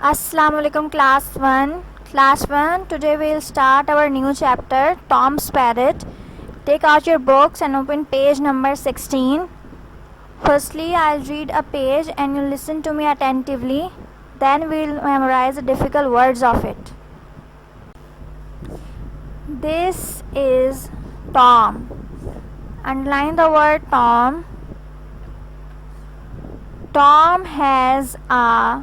Assalamualaikum class 1. Class 1, today we'll start our new chapter, Tom's Parrot. Take out your books and open page number 16. Firstly, I'll read a page and you listen to me attentively. Then we'll memorize the difficult words of it. This is Tom. Underline the word Tom. Tom has a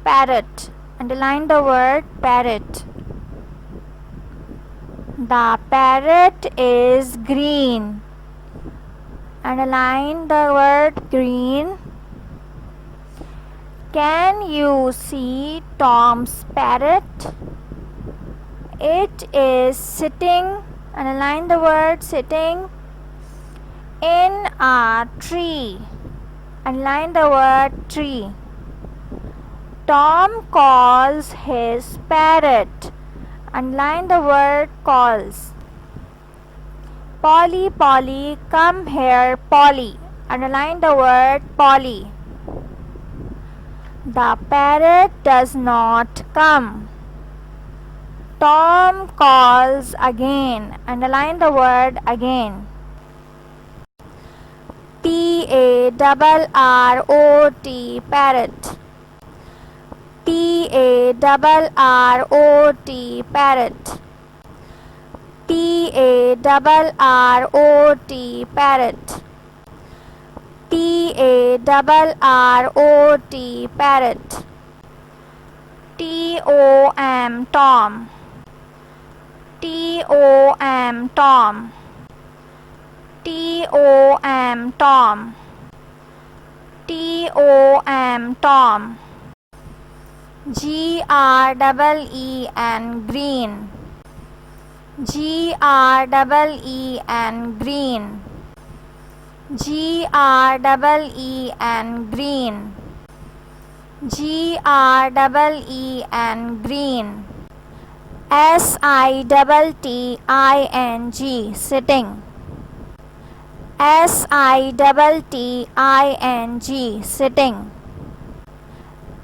parrot. Underline the word parrot. The parrot is green. Underline the word green. Can you see Tom's parrot? It is sitting. Underline the word sitting in a tree. Underline the word tree. Tom calls his parrot. Underline the word calls. Polly, Polly, come here, Polly. Underline the word Polly. The parrot does not come. Tom calls again. Underline the word again. P-A-R-R-O-T, parrot. P-A-R-R-O-T, parrot. P-A-R-R-O-T, parrot. P-A-R-R-O-T, parrot. T-O-M, Tom. T-O-M, Tom. T-O-M, Tom. T-O-M, Tom. G-R-E-E-N, green. G-R-E-E-N, green. G-R-E-E-N, green. G-R-E-E-N, green. S-I-T-T-I-N-G, sitting. S-I-T-T-I-N-G, sitting.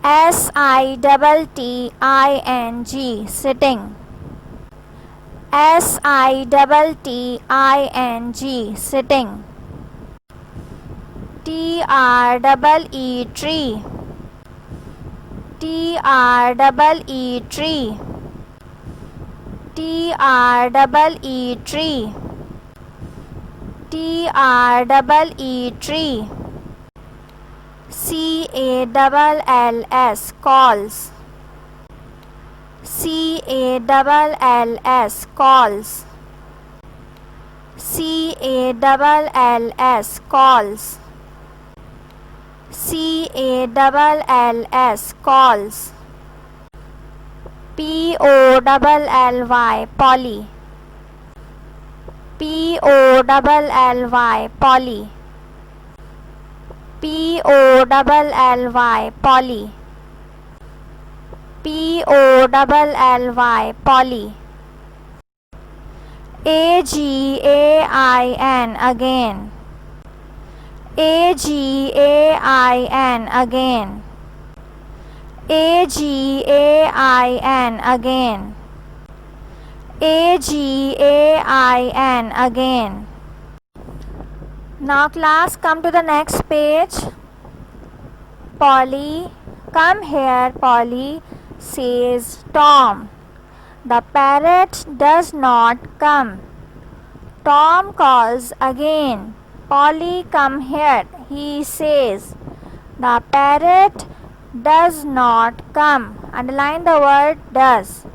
S-I-T-T-I-N-G, sitting. S-I-T-T-I-N-G, sitting. T-R-E-E, tree. T-R-E-E, tree. T-R-E-E, tree. T-R-E-E, tree. C-A-L-L-S, calls. C-A-L-L-S, calls. C-A-L-L-S, calls. C-A-L-L-S, calls. P-O-L-L-Y, Polly. P-O-L-L-Y, Polly. P-O-L-L-Y, Polly. P-O-L-L-Y, Polly. A-G-A-I-N, again. A-G-A-I-N, again. A-G-A-I-N, again. A-G-A-I-N, again. Now class, come to the next page. Polly, come here, Polly, says Tom. The parrot does not come. Tom calls again. Polly, come here, he says. The parrot does not come. Underline the word does.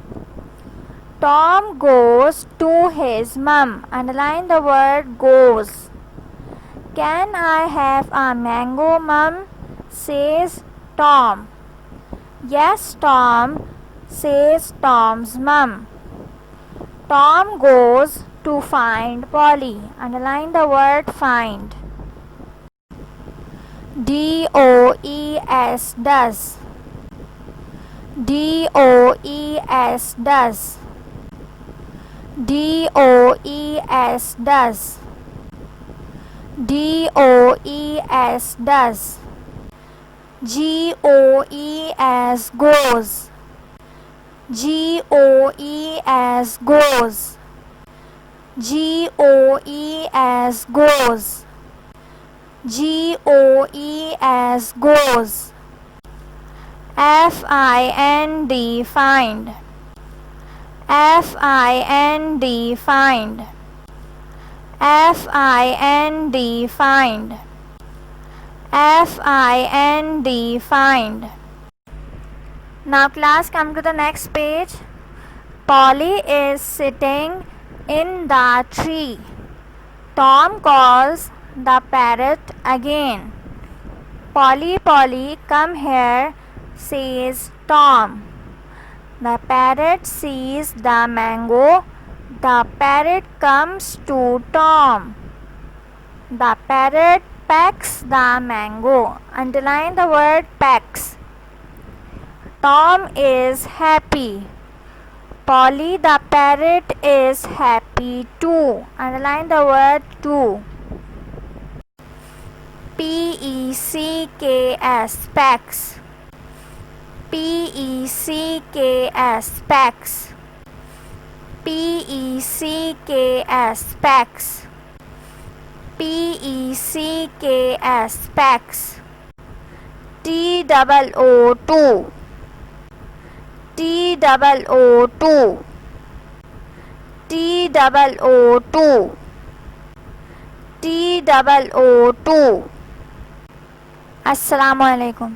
Tom goes to his mum. Underline the word goes. Can I have a mango, Mum? Says Tom. Yes, Tom, says Tom's mum. Tom goes to find Polly. Underline the word find. D-O-E-S, does. D-O-E-S, does. D-O-E-S, does. D-O-E-S, does. Goes, goes. Goes, goes. Goes, goes. Goes, goes. Find, find. Find, find. Find, find. Find. Now class, come to the next page. Polly is sitting in the tree. Tom calls the parrot again. Polly, Polly, come here, says Tom. The parrot sees the mango. The parrot comes to Tom. The parrot pecks the mango. Underline the word pecks. Tom is happy. Polly the parrot is happy too. Underline the word too. Pecks, pecks. Pecks, pecks. Pecks, pecks. Pecks, pecks. TOO, TOO, TOO. Assalamu alaikum.